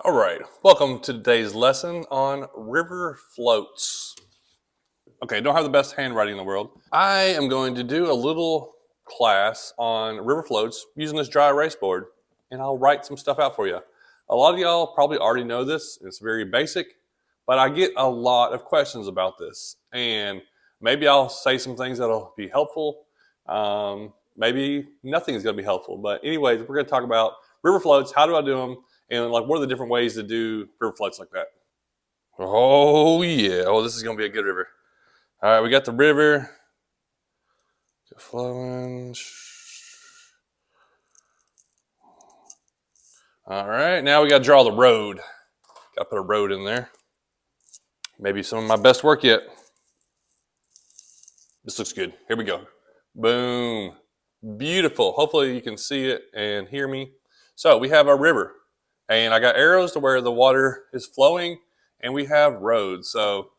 All right, welcome to today's lesson on river floats. Okay, don't have the best handwriting in the world. I am going to do a little class on river floats using this dry erase board, and I'll write some stuff out for you. A lot of y'all probably already know this. It's very basic, but I get a lot of questions about this, and maybe I'll say some things that'll be helpful. Maybe nothing is going to be helpful, but anyways, we're going to talk about river floats. How do I do them? And like, what are the different ways to do river floats like that? Oh yeah! Oh, this is gonna be a good river. All right, we got the river flowing. All right, now we got to draw the road. Got to put a road in there. Maybe some of my best work yet. This looks good. Here we go. Boom! Beautiful. Hopefully you can see it and hear me. So we have our river. And I got arrows to where the water is flowing, and we have roads. So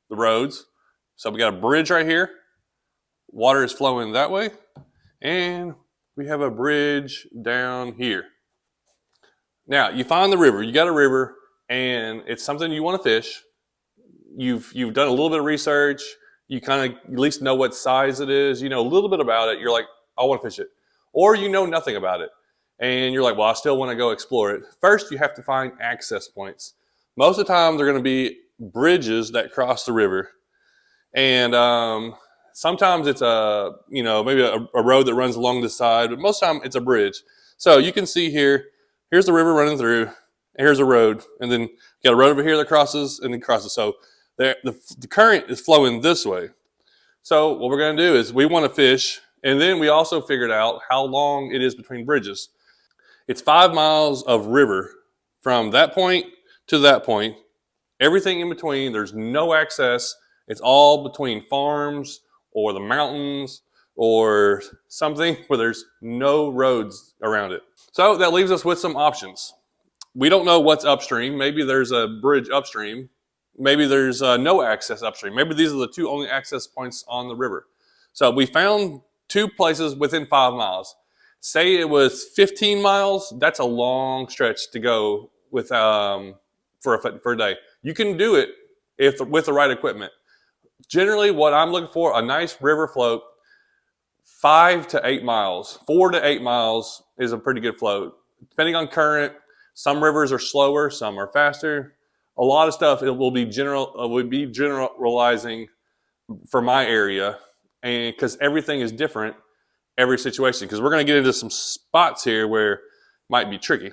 the roads. So we got a bridge right here. Water is flowing that way. And we have a bridge down here. Now, you find the river. You got a river, and it's something you want to fish. You've done a little bit of research. You kind of at least know what size it is. You know a little bit about it. You're like, I want to fish it. Or you know nothing about it. And you're like, well, I still want to go explore it. First, you have to find access points. Most of the time, they're going to be bridges that cross the river. And sometimes it's maybe a road that runs along the side, but most of the time it's a bridge. So you can see here's the river running through, and here's a road. And then you got a road over here that crosses and then crosses. So the current is flowing this way. So what we're going to do is we want to fish, and then we also figured out how long it is between bridges. It's 5 miles of river from that point to that point. Everything in between, there's no access. It's all between farms or the mountains or something where there's no roads around it. So that leaves us with some options. We don't know what's upstream. Maybe there's a bridge upstream. Maybe there's no access upstream. Maybe these are the two only access points on the river. So we found two places within 5 miles. Say it was 15 miles, that's a long stretch to go with for a day. You can do it with the right equipment. Generally, what I'm looking for, a nice river float, 5 to 8 miles. 4 to 8 miles is a pretty good float. Depending on current, some rivers are slower, some are faster. A lot of stuff it will be generalizing for my area, and because everything is different. Every situation, because we're going to get into some spots here where it might be tricky.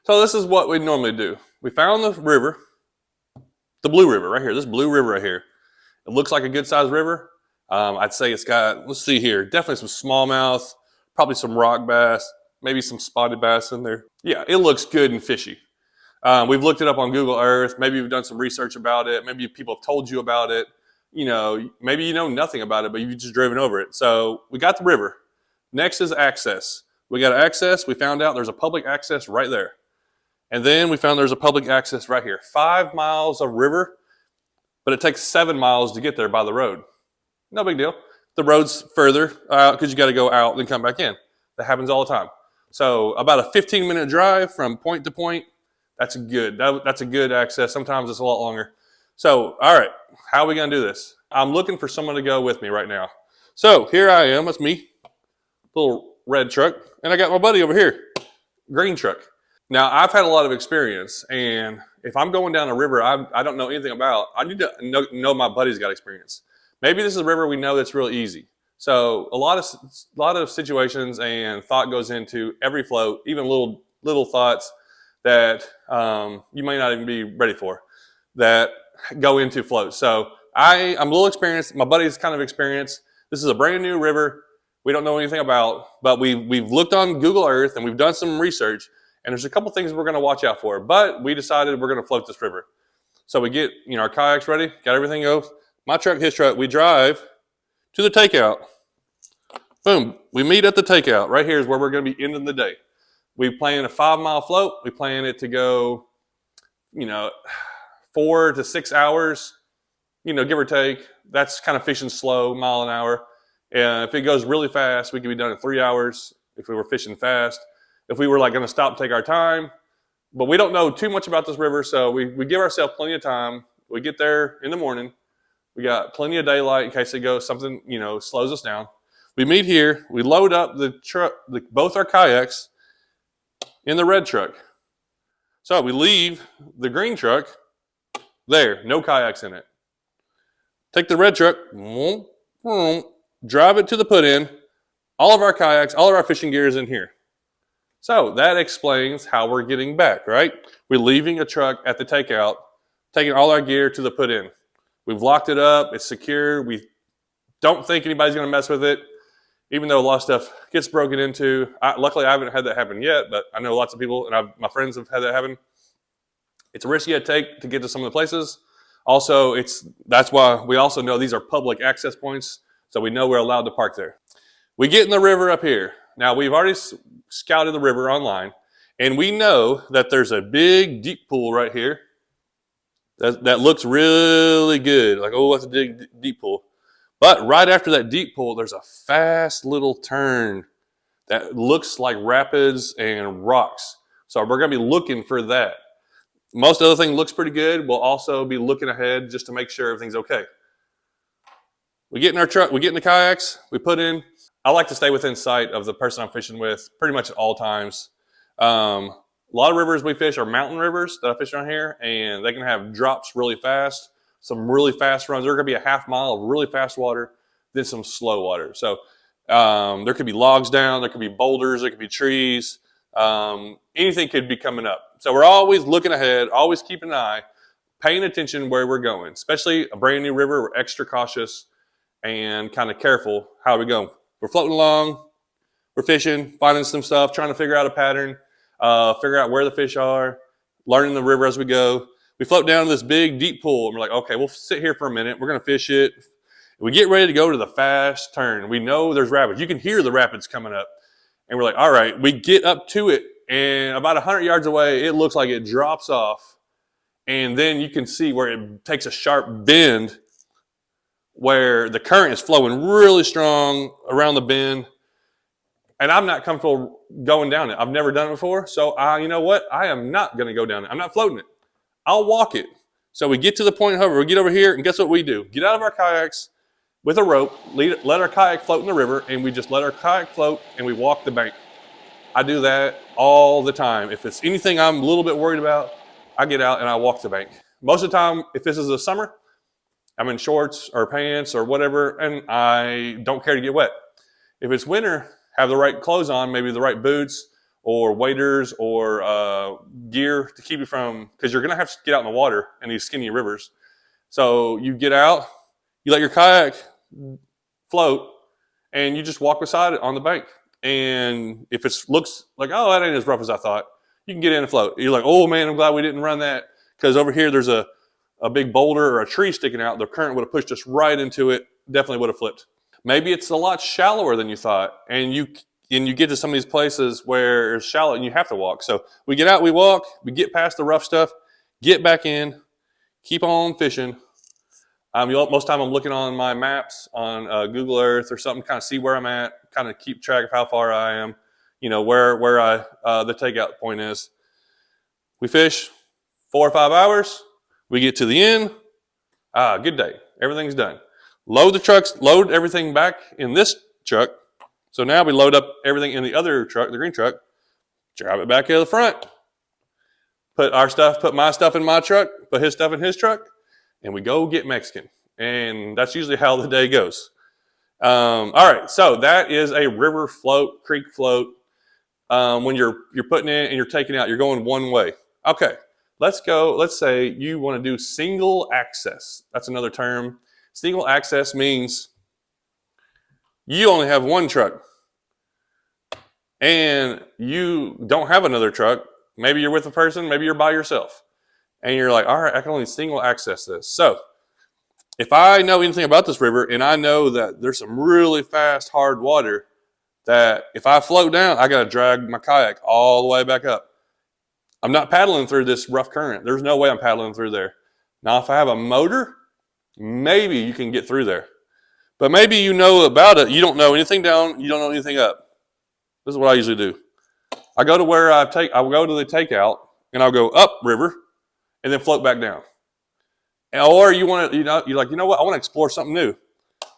So this is what we normally do. We found the river, the blue river right here, this blue river right here. It looks like a good sized river. I'd say it's got, let's see here, definitely some smallmouth, probably some rock bass, maybe some spotted bass in there. Yeah, it looks good and fishy. We've looked it up on Google Earth. Maybe you've done some research about it. Maybe people have told you about it. You know, maybe you know nothing about it, but you've just driven over it. So we got the river. Next is access. We got access. We found out there's a public access right there. And then we found there's a public access right here. 5 miles of river, but it takes 7 miles to get there by the road. No big deal. The road's further because you got to go out and then come back in. That happens all the time. So about a 15-minute drive from point to point, that's good. That's a good access. Sometimes it's a lot longer. So, all right, how are we going to do this? I'm looking for someone to go with me right now. So here I am. That's me. Little red truck, and I got my buddy over here, green truck. Now, I've had a lot of experience, and if I'm going down a river I don't know anything about, I need to know my buddy's got experience. Maybe this is a river we know that's real easy. So a lot of situations and thought goes into every float, even little thoughts that you may not even be ready for that go into floats. So I'm a little experienced. My buddy's kind of experienced. This is a brand new river. We don't know anything about, but we've looked on Google Earth and we've done some research, and there's a couple things we're going to watch out for. But we decided we're going to float this river. So we get our kayaks ready, got everything goes. My truck, his truck. We drive to the takeout. Boom. We meet at the takeout. Right here is where we're going to be ending the day. We plan a 5 mile float. We plan it to go, 4 to 6 hours, give or take. That's kind of fishing slow, mile an hour. And if it goes really fast, we could be done in 3 hours if we were fishing fast. If we were going to stop and take our time, But we don't know too much about this river, so we give ourselves plenty of time. We get there in the morning. We got plenty of daylight in case it goes something, slows us down. We meet here. We load up the truck, both our kayaks, in the red truck. So we leave the green truck there, no kayaks in it. Take the red truck, drive it to the put-in. All of our kayaks, all of our fishing gear is in here. So that explains how we're getting back, right? We're leaving a truck at the takeout, taking all our gear to the put-in. We've locked it up. It's secure. We don't think anybody's going to mess with it, even though a lot of stuff gets broken into. Luckily, I haven't had that happen yet, but I know lots of people, and my friends have had that happen. It's a risk you take to get to some of the places. Also, that's why we also know these are public access points, so we know we're allowed to park there. We get in the river up here. Now, we've already scouted the river online, and we know that there's a big, deep pool right here that looks really good. Like, oh, that's a big, deep pool. But right after that deep pool, there's a fast little turn that looks like rapids and rocks. So we're going to be looking for that. Most other thing looks pretty good. We'll also be looking ahead just to make sure everything's okay. We get in our truck, we get in the kayaks, we put in. I like to stay within sight of the person I'm fishing with pretty much at all times. A lot of rivers we fish are mountain rivers that I fish around here, and they can have drops really fast, some really fast runs. There's going to be a half mile of really fast water, then some slow water. So there could be logs down, there could be boulders, there could be trees. Anything could be coming up. So we're always looking ahead, always keeping an eye, paying attention where we're going. Especially a brand new river, we're extra cautious and kind of careful how we go. We're floating along, we're fishing, finding some stuff, trying to figure out a pattern, figure out where the fish are, learning the river as we go. We float down to this big, deep pool, and we're like, okay, we'll sit here for a minute. We're going to fish it. We get ready to go to the fast turn. We know there's rapids. You can hear the rapids coming up. And we're like, all right, we get up to it, and about 100 yards away, it looks like it drops off. And then you can see where it takes a sharp bend where the current is flowing really strong around the bend. And I'm not comfortable going down it. I've never done it before. So you know what? I am not going to go down it. I'm not floating it. I'll walk it. So we get to the point, however, we get over here, and guess what we do? Get out of our kayaks with a rope, let our kayak float in the river, and we just let our kayak float, and we walk the bank. I do that all the time. If it's anything I'm a little bit worried about, I get out and I walk the bank. Most of the time, if this is the summer, I'm in shorts or pants or whatever, and I don't care to get wet. If it's winter, have the right clothes on, maybe the right boots or waders or gear to keep you from, because you're going to have to get out in the water in these skinny rivers. So you get out, you let your kayak float, and you just walk beside it on the bank. And if it looks like, oh, that ain't as rough as I thought, you can get in and float. You're like, oh man, I'm glad we didn't run that, because over here there's a big boulder or a tree sticking out. The current would have pushed us right into it, definitely would have flipped. Maybe it's a lot shallower than you thought, and you get to some of these places where it's shallow and you have to walk. So we get out, we walk, we get past the rough stuff, get back in, keep on fishing. Most of the time I'm looking on my maps on Google Earth or something, kind of see where I'm at, kind of keep track of how far I am, where the takeout point is. We fish 4 or 5 hours. We get to the end. Good day. Everything's done. Load everything back in this truck. So now we load up everything in the other truck, the green truck, drive it back to the front, put my stuff in my truck, put his stuff in his truck, and we go get Mexican. And that's usually how the day goes. All right, so that is a river float, creek float. When you're putting in and you're taking out, you're going one way. Okay, let's say you want to do single access. That's another term. Single access means you only have one truck and you don't have another truck. Maybe you're with a person, maybe you're by yourself. And you're like, all right, I can only single access this. So if I know anything about this river and I know that there's some really fast, hard water, that if I float down, I got to drag my kayak all the way back up. I'm not paddling through this rough current. There's no way I'm paddling through there. Now, if I have a motor, maybe you can get through there. But maybe you know about it. You don't know anything down. You don't know anything up. This is what I usually do. I go to the takeout, and I'll go up river and then float back down. Or you want to, you're like, you know what? I want to explore something new.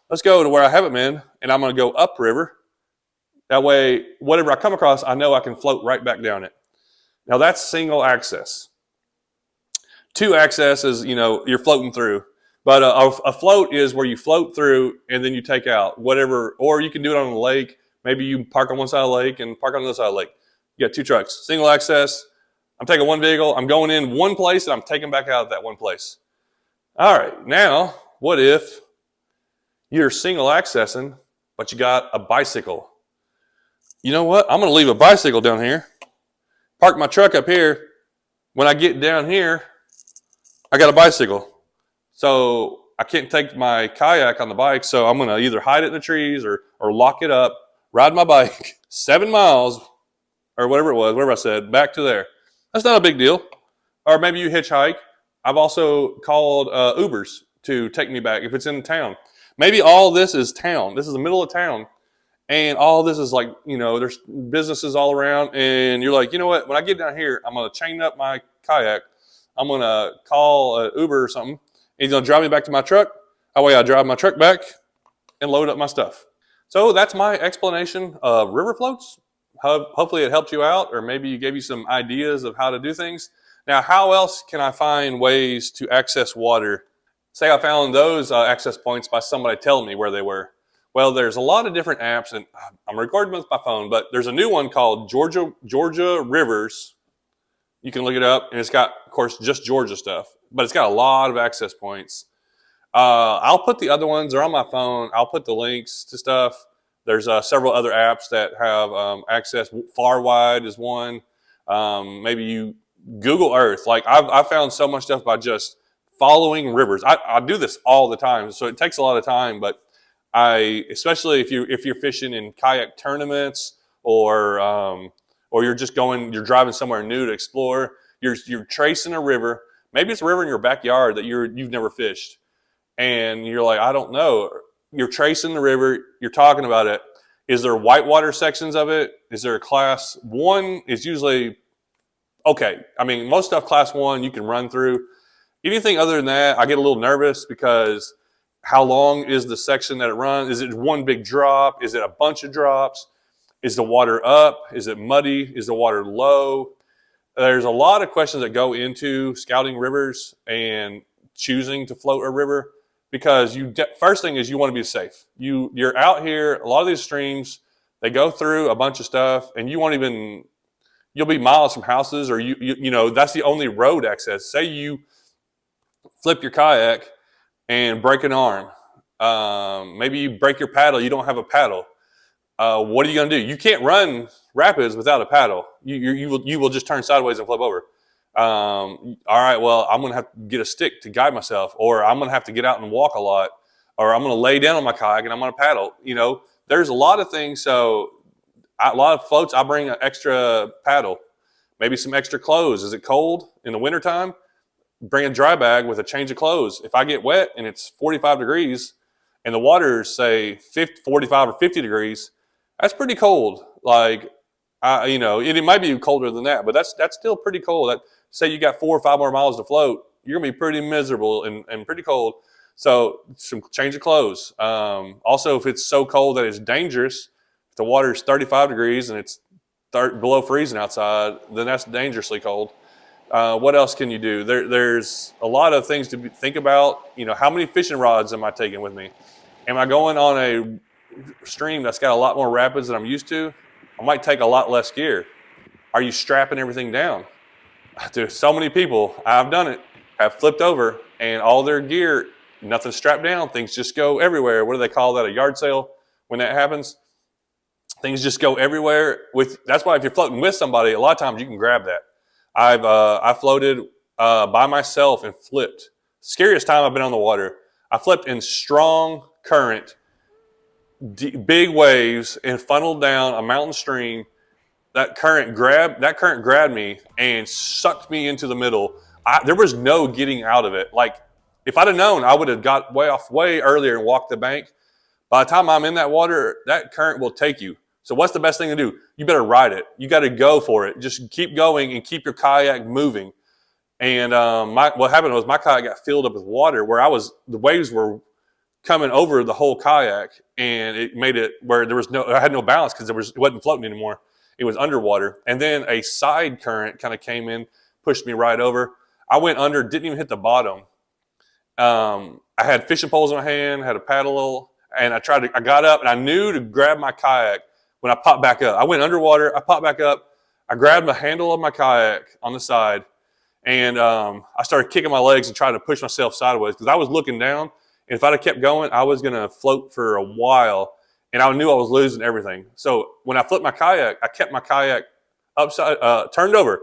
Let's go to where I haven't been, and I'm going to go up river. That way, whatever I come across, I know I can float right back down it. Now that's single access. Two access is, you're floating through. But a float is where you float through and then you take out whatever, or you can do it on a lake. Maybe you park on one side of the lake and park on the other side of the lake. You got two trucks, single access. I'm taking one vehicle, I'm going in one place, and I'm taking back out of that one place. All right, now, what if you're single accessing, but you got a bicycle? You know what? I'm going to leave a bicycle down here, park my truck up here. When I get down here, I got a bicycle. So I can't take my kayak on the bike, so I'm going to either hide it in the trees or lock it up, ride my bike 7 miles or whatever I said, back to there. That's not a big deal. Or maybe you hitchhike. I've also called Ubers to take me back if it's in town. Maybe all this is town. This is the middle of town. And all this is like, there's businesses all around. And you're like, you know what? When I get down here, I'm going to chain up my kayak. I'm going to call Uber or something. He's going to drive me back to my truck. That way I drive my truck back and load up my stuff. So that's my explanation of river floats. Hopefully it helped you out, or maybe you gave you some ideas of how to do things. Now, how else can I find ways to access water? Say I found those access points by somebody telling me where they were. Well, there's a lot of different apps, and I'm recording with my phone, but there's a new one called Georgia Rivers. You can look it up, and it's got, of course, just Georgia stuff, but it's got a lot of access points. I'll put the other ones, they're on my phone. I'll put the links to stuff. There's several other apps that have access. Farwide is one. Maybe you Google Earth. Like I've found so much stuff by just following rivers. I do this all the time, so it takes a lot of time, but especially if you're fishing in kayak tournaments or you're driving somewhere new to explore, you're tracing a river. Maybe it's a river in your backyard that you've never fished, and you're like, I don't know. You're tracing the river. You're talking about it. Is there whitewater sections of it? Is there a class 1? Is usually okay. I mean, most stuff class 1 you can run through. Anything other than that, I get a little nervous because how long is the section that it runs? Is it one big drop? Is it a bunch of drops? Is the water up? Is it muddy? Is the water low? There's a lot of questions that go into scouting rivers and choosing to float a river, because first thing is you want to be safe. You're out here, a lot of these streams, they go through a bunch of stuff, and you'll be miles from houses, or that's the only road access. Say you flip your kayak and break an arm. Maybe you break your paddle, you don't have a paddle. What are you going to do? You can't run rapids without a paddle. You will just turn sideways and flip over. All right, well, I'm going to have to get a stick to guide myself, or I'm going to have to get out and walk a lot, or I'm going to lay down on my kayak and I'm going to paddle. There's a lot of things. So a lot of floats, I bring an extra paddle, maybe some extra clothes. Is it cold in the wintertime? Bring a dry bag with a change of clothes. If I get wet and it's 45 degrees and the water's say 45 or 50 degrees, that's pretty cold. Like, it might be colder than that, but that's still pretty cold. Say you got 4 or 5 more miles to float, you're gonna be pretty miserable and pretty cold. So some change of clothes. Also, if it's so cold that it's dangerous, if the water is 35 degrees and it's below freezing outside, then that's dangerously cold. What else can you do? There's a lot of things to think about. How many fishing rods am I taking with me? Am I going on a stream that's got a lot more rapids than I'm used to? I might take a lot less gear. Are you strapping everything down? There's so many people, I've done it, have flipped over and all their gear, nothing strapped down. Things just go everywhere. What do they call that? A yard sale when that happens? Things just go everywhere. That's why if you're floating with somebody, a lot of times you can grab that. I floated by myself and flipped. Scariest time I've been on the water. I flipped in strong current, big waves, and funneled down a mountain stream. That current grabbed me and sucked me into the middle. There was no getting out of it. Like, if I'd have known, I would have got way earlier and walked the bank. By the time I'm in that water, that current will take you. So what's the best thing to do? You better ride it. You got to go for it. Just keep going and keep your kayak moving. And what happened was my kayak got filled up with water where the waves were coming over the whole kayak, and it made it where I had no balance because it wasn't floating anymore. It was underwater. And then a side current kind of came in, pushed me right over. I went under, didn't even hit the bottom. I had fishing poles in my hand, had a paddle, and I got up and I knew to grab my kayak when I popped back up. I went underwater, I popped back up, I grabbed the handle of my kayak on the side, and I started kicking my legs and trying to push myself sideways because I was looking down, and if I'd have kept going, I was going to float for a while, and I knew I was losing everything. So when I flipped my kayak, I kept my kayak turned over.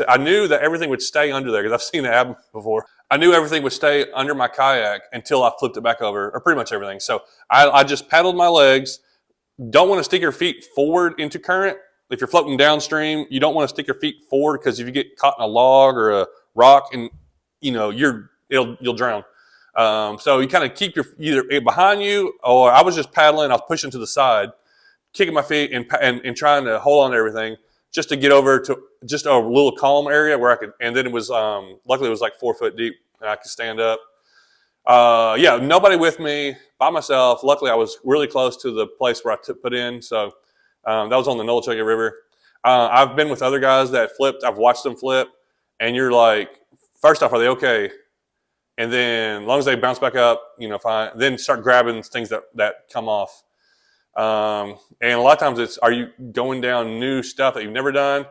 I knew that everything would stay under there because I've seen it happen before. I knew everything would stay under my kayak until I flipped it back over, or pretty much everything. So I just paddled my legs. Don't want to stick your feet forward into current. If you're floating downstream, you don't want to stick your feet forward because if you get caught in a log or a rock, and you'll drown. So you kind of keep your either behind you, or I was just paddling. I was pushing to the side, kicking my feet and trying to hold on to everything just to get over to just a little calm area where I could. And then it was luckily it was like 4 foot deep, and I could stand up. Nobody with me, by myself. Luckily, I was really close to the place where I put in. So that was on the Nolechoga River. I've been with other guys that flipped. I've watched them flip, and you're like, first off, are they okay? And then as long as they bounce back up, fine. Then start grabbing things that come off. And a lot of times are you going down new stuff that you've never done?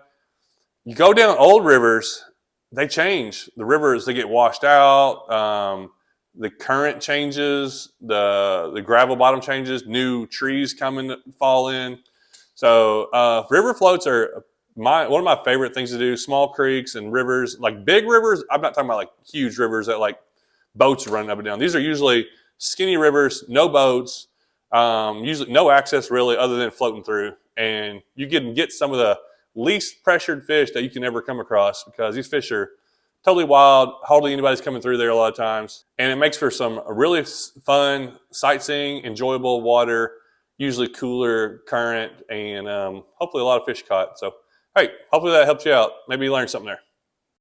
You go down old rivers, they change. The rivers, they get washed out. The current changes, the gravel bottom changes, new trees fall in. So river floats are one of my favorite things to do. Small creeks and rivers, like big rivers. I'm not talking about like huge rivers that like boats running up and down. These are usually skinny rivers, no boats, usually no access really other than floating through. And you can get some of the least pressured fish that you can ever come across because these fish are totally wild. Hardly anybody's coming through there a lot of times. And it makes for some really fun sightseeing, enjoyable water, usually cooler current, and hopefully a lot of fish caught. So, hey, hopefully that helps you out. Maybe you learned something there.